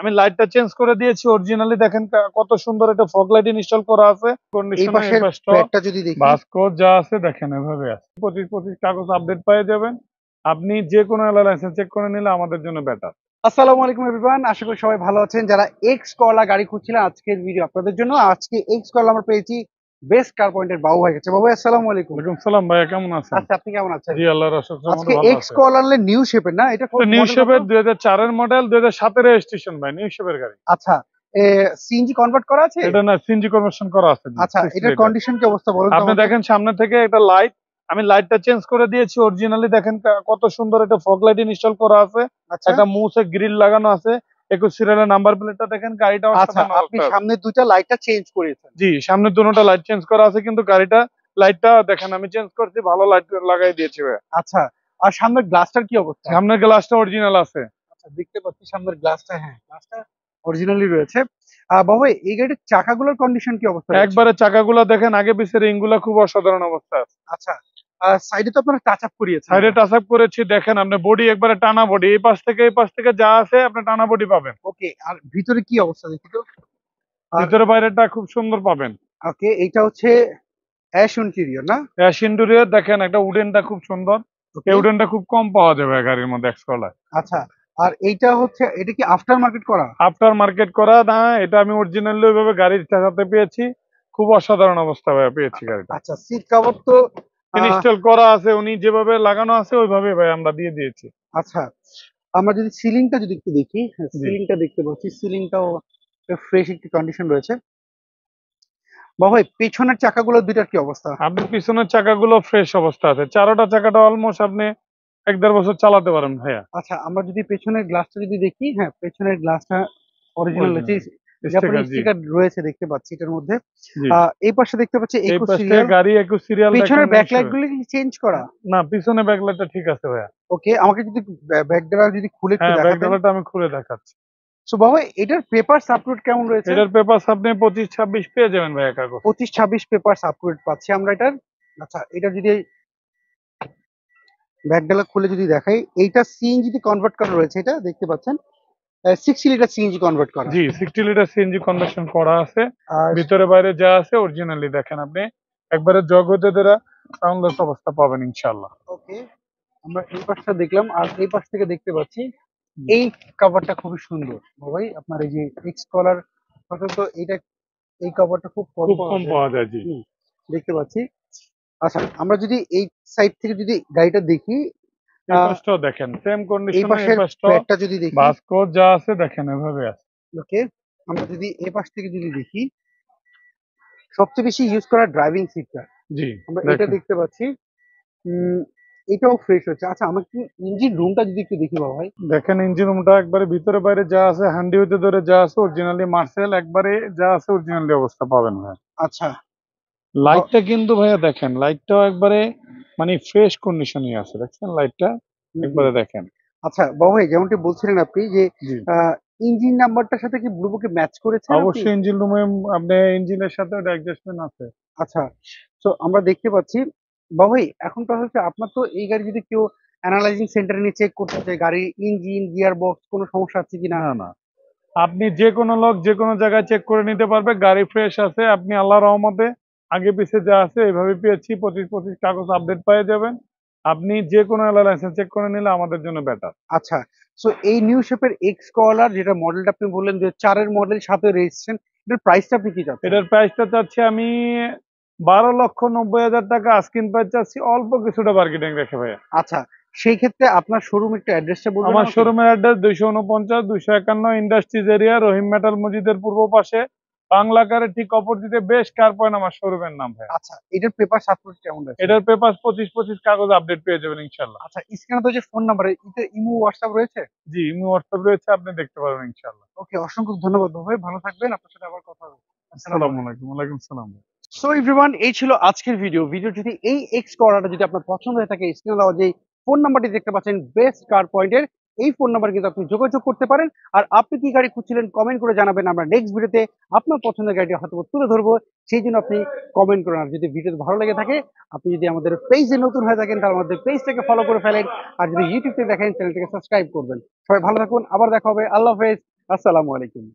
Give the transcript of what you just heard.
আমি লাইটটা চেঞ্জ করে দিয়েছি অরিজিনালি। দেখেন কত সুন্দর একটা ফগ লাইট ইনস্টল করা আছে। এই কন্ডিশনে পাশের ব্যাগটা যদি দেখি, বাসকো যা আছে দেখেন এভাবে আছে। 25 কাগজ আপডেট পেয়ে যাবেন। আপনি যে কোনো এলআই লাইসেন্স চেক করে নিলে আমাদের জন্য বেটার। আসসালামু আলাইকুম এভরিওয়ান, আশা করি সবাই ভালো আছেন। যারা এক্স করলা গাড়ি খুঁজছিলেন, আজকের ভিডিও আপনাদের জন্য। আজকে এক্স করলা আমরা পেয়েছি বেস্ট কার পয়েন্টের বাবু ভাই কাছে। বাবু আসসালামু আলাইকুম। ওয়ালাইকুম সালাম ভাইয়া, কেমন আছেন? আচ্ছা, আপনি কেমন আছেন? জি আল্লাহর অশেষ রহমতে আজকে ভালো এক্স আছে। করলা নিউ শেপের না, এটা নিউ মডেল কত? শেপের 2004 এর মডেল, 2007 এর রেজিস্ট্রেশন ভাই, নিউ শেপের গাড়ি। আচ্ছা, সিএনজি কনভার্ট করা আছে? এটা না, সিএনজি কনভার্সন করা আছে জি, আচ্ছা, 6 এটার লিটার। কন্ডিশন কি অবস্থা বলুন তো আপনি আমাকে। দেখেন সামনে থেকে এটা লাইট, আমি লাইটটা চেঞ্জ করে দিয়েছি অরিজিনালি। দেখেন কত সুন্দর একটা ফগ লাইট ইনস্টল করা আছে। আচ্ছা একটা মুসে গ্রিল লাগানো আছে। 21 সিরিয়ালের নাম্বার প্লেটটা দেখেন, গাড়িটা আচ্ছা, অসাধারণ আপনি অবস্থা আছে। সামনে দুইটা লাইটটা চেঞ্জ করেছেন? জি, সামনে দুটোটা লাইট চেঞ্জ করা আছে, কিন্তু গাড়িটা লাইটটা দেখেন আমি চেঞ্জ করছি, ভালো লাইট লাগাই দিয়েছি ভাই। আচ্ছা, আর সামনের গ্লাসটার কি অবস্থা? সামনের গ্লাসটা অরিজিনাল আছে। আচ্ছা, দেখতে পাচ্ছি সামনের গ্লাসটা, হ্যাঁ গ্লাসটা অরিজিনালি রয়েছে। বাবু এই গাড়ির চাকাগুলোর কন্ডিশন কি অবস্থা রয়েছে? একবারে চাকাগুলা দেখেন, আগে পিছের রিং গুলা খুব অসাধারণ অবস্থা আছে। আচ্ছা, সাইডে তো আপনারা টাচ আপ করিয়েছেন? সাইডে টাচ আপ করেছি, দেখেন আপনি বডি একবারে টানা বডি, এই পাশ থেকে এই পাশ থেকে যা আছে আপনি টানা বডি পাবেন। ওকে, আর ভিতরে কি অবস্থা দেখি তো। আর ভিতরে বাইরেটা খুব সুন্দর পাবেন। ওকে, এইটা হচ্ছে অ্যাশ ইন্টেরিয়র না? অ্যাশ ইন্টেরিয়র দেখেন, একটা উডেনটা খুব সুন্দর। ওকে, এই উডেনটা খুব কম পাওয়া যাবে গাড়ির মধ্যে এক্সকলার। আচ্ছা, আর এইটা হচ্ছে, এটা কি আফটার মার্কেট করা? আফটার মার্কেট করা না, এটা আমি অরিজিনালি ওইভাবে গাড়ির সাথে পেয়েছি। খুব অসাধারণ অবস্থা ভাই পেয়েছি গাড়িটা। আচ্ছা, সিট কভার তো ইনস্টল করা আছে, উনি যেভাবে লাগানো আছে ওইভাবে ভাই আমরা দিয়ে দিয়েছি। আচ্ছা, আমরা যদি সিলিংটা যদি একটু দেখি, জি, সিলিংটা দেখতে পাচ্ছি, সিলিংটাও ফ্রেশ একটি কন্ডিশন রয়েছে। বাবা ভাই, পেছনের চাকাগুলো দুইটার কি অবস্থা? আপনি পিছনের চাকাগুলো ফ্রেশ অবস্থা আছে, চারোটা চাকাটা অলমোস্ট আপনি 1-1.5 বছর চালাতে পারেন ভাইয়া। আচ্ছা, আমরা যদি পেছনের গ্লাসটা যদি দেখি, হ্যাঁ পেছনের গ্লাসটা অরিজিনাল আছে, অরিজিনাল জাপানি স্টিকার জি। স্টিকার রয়েছে দেখতে পাচ্ছি এটার মধ্যে। জি, এই পাশে দেখতে পাচ্ছি এই 21 পাশ থেকে সিরিয়াল। গাড়ি 21 সিরিয়াল দেখেন। পেছনের ব্যাকলাইট গুলো কি চেঞ্জ করা? না, পিছনে ব্যাকলাইটটা ঠিক আছে ভাইয়া। ওকে, আমাকে যদি ব্যাক ডালা যদি খুলে একটু হ্যাঁ, ব্যাক দেখাতেন। ডালাটা আমি খুলে দেখাচ্ছি। সো বাবা, এটার পেপার আপলোড কেমন রয়েছে? এটার পেপার আপনি 25-26 পেয়ে যাবেন ভাইয়া কাগজ। 25-26 পেপার আপলোড পাচ্ছি আমরা এটার। আচ্ছা, এটা যদি ব্যাক ডালা খুলে যদি দেখাই, এইটা সিএনজি তে কনভার্ট করা রয়েছে, এটা দেখতে পাচ্ছেন 60 লিটার সিএনজি কনভার্ট করা। জি, 60 লিটার সিএনজি কনভার্সন করা আছে। আর ভিতরে বাইরে যা আছে অরিজিনালি দেখেন আপনি, একবারে জগতে দ্বারা সাউন্ডলেস অবস্থা পাবেন ইনশাআল্লাহ। ওকে, আমরা এই পাশটা দেখলাম, আর এই পাশ থেকে দেখতে পাচ্ছি এই কভারটা খুবই সুন্দর। ভাই আপনার এই যে এক্স কলার সাধারণত এটা, এই কভারটা খুব কম খুব পাওয়া কম যায়। পাওয়া যায় জি। হুম, দেখতে পাচ্ছি। আচ্ছা, আমরা যদি এই সাইড থেকে যদি গাড়িটা দেখি, এই আহ, পাশটাও দেখেন সেম এই কন্ডিশনে, এই পাশের পাশটাও প্লেটটা যদি দেখি, বাসকো যা আছে দেখেন এভাবে আছে। ওকে, আমরা যদি এই পাশ থেকে যদি দেখি, সবচেয়ে বেশি ইউজ করা ড্রাইভিং সিটটা জি, আমরা এটা দেখেন দেখতে পাচ্ছি। উম, এটাও ফ্রেশ হচ্ছে। আচ্ছা, আমরা কি ইঞ্জিন রুমটা যদি একটু দেখি বাবা ভাই। দেখেন ইঞ্জিন রুমটা একবারে ভিতরে বাইরে যা আছে, হ্যান্ডি হইতে ধরে যা আছে অরিজিনালি, মার্সেল একবারে যা আছে অরিজিনালি অবস্থা পাবেন ভাই। আচ্ছা, লাইটটা কিন্তু ভাইয়া দেখেন, লাইটটাও একবারে মানে ফ্রেশ কন্ডিশনই আছে, দেখছেন লাইটটা হুম, হুম। একবারে দেখেন। আচ্ছা বাবু ভাই, যেমনটি বলছিলেন আপনি যে জি, ইঞ্জিন নাম্বারটার সাথে কি ব্লু বুকে ম্যাচ করেছেন আপনি? অবশ্যই ইঞ্জিন রুমে আপনি ইঞ্জিনের সাথে ওটা অ্যাডজাস্টমেন্ট আছে। আচ্ছা, তো আমরা দেখতে পাচ্ছি। বাবু ভাই, এখন কথা হচ্ছে, আপনার তো এই গাড়ি যদি কেউ অ্যানালাইজিং সেন্টারে নিয়ে চেক করতে চায়, গাড়ির ইঞ্জিন গিয়ার বক্স কোনো সমস্যা আছে কিনা? না না, আপনি যে কোনো লোক যে কোনো জায়গায় চেক করে নিতে পারবে, গাড়ি ফ্রেশ আছে। আপনি আল্লাহর রহমতে আগে পিছে যা আছে এভাবে পেয়েছি, 25 কাগজ আপডেট পেয়ে যাবেন। আপনি যে কোনো এলআই লাইসেন্স চেক করে নিলে আমাদের জন্য বেটার। আচ্ছা, সো এই নিউ শেপের এক্স কলার যেটা মডেলটা আপনি বললেন যে 4 এর মডেল, সাথে রেজিস্ট্রেশন, এটার প্রাইসটা আপনি কি চাচ্ছেন? এটার প্রাইসটা চাচ্ছি আমি 12,90,000 টাকা আস্কিং প্রাইস চাচ্ছি, অল্প কিছুটা বার্গেনিং রেখে ভাইয়া। আচ্ছা, সেই ক্ষেত্রে আপনার শোরুম একটু অ্যাড্রেসটা বলবেন আমার আমাকে? শোরুমের অ্যাড্রেস 249-251 ইন্ডাস্ট্রিজ এরিয়া, রহিম মেটাল মসজিদের পূর্ব পাশে, বাংলাকারের ঠিক অপোজিটে বেশ কার পয়েন্ট আমার শোরুমের নাম ভাই। আচ্ছা, এটার পেপার সাপোর্ট কেমন আছে? এটার পেপার 25 কাগজ আপডেট পেয়ে যাবেন ইনশাল্লাহ। আচ্ছা, স্ক্রিনে তো যে ফোন নাম্বার, এতে ইমো হোয়াটসঅ্যাপ রয়েছে? জি, ইমো হোয়াটসঅ্যাপ রয়েছে, আপনি দেখতে পারবেন ইনশাল্লাহ। ওকে, অসংখ্য ধন্যবাদ ভাই, ভালো থাকবেন, আপনার সাথে আবার কথা হবে। আসসালামু আসসালামু আলাইকুম। আলাইকুম। ওয়ালাইকুম সালাম। সো এভরিওয়ান, এই ছিল আজকের ভিডিও। যদি এই এক্স করাটা যদি আপনার পছন্দ হয়ে থাকে, স্ক্রিনে দেওয়া যে ফোন নাম্বারটি দেখতে পাচ্ছেন বেস্ট কার পয়েন্টের, এই ফোন নাম্বার কিন্তু আপনি যোগাযোগ করতে পারেন। আর আপনি কি গাড়ি খুঁজছিলেন কমেন্ট করে জানাবেন, আমরা নেক্সট ভিডিওতে আপনার পছন্দের গাড়িটি হয়তো তুলে ধরবো, সেই জন্য আপনি কমেন্ট করেন। আর যদি ভিডিও ভালো লেগে থাকে, আপনি যদি আমাদের পেজে নতুন হয়ে থাকেন, তাহলে আমাদের পেজটাকে ফলো করে ফেলেন। আর যদি ইউটিউব থেকে দেখেন, চ্যানেলটাকে সাবস্ক্রাইব করবেন। সবাই ভালো থাকুন, আবার দেখা হবে, আল্লাহ হাফেজ, আসসালামু আলাইকুম।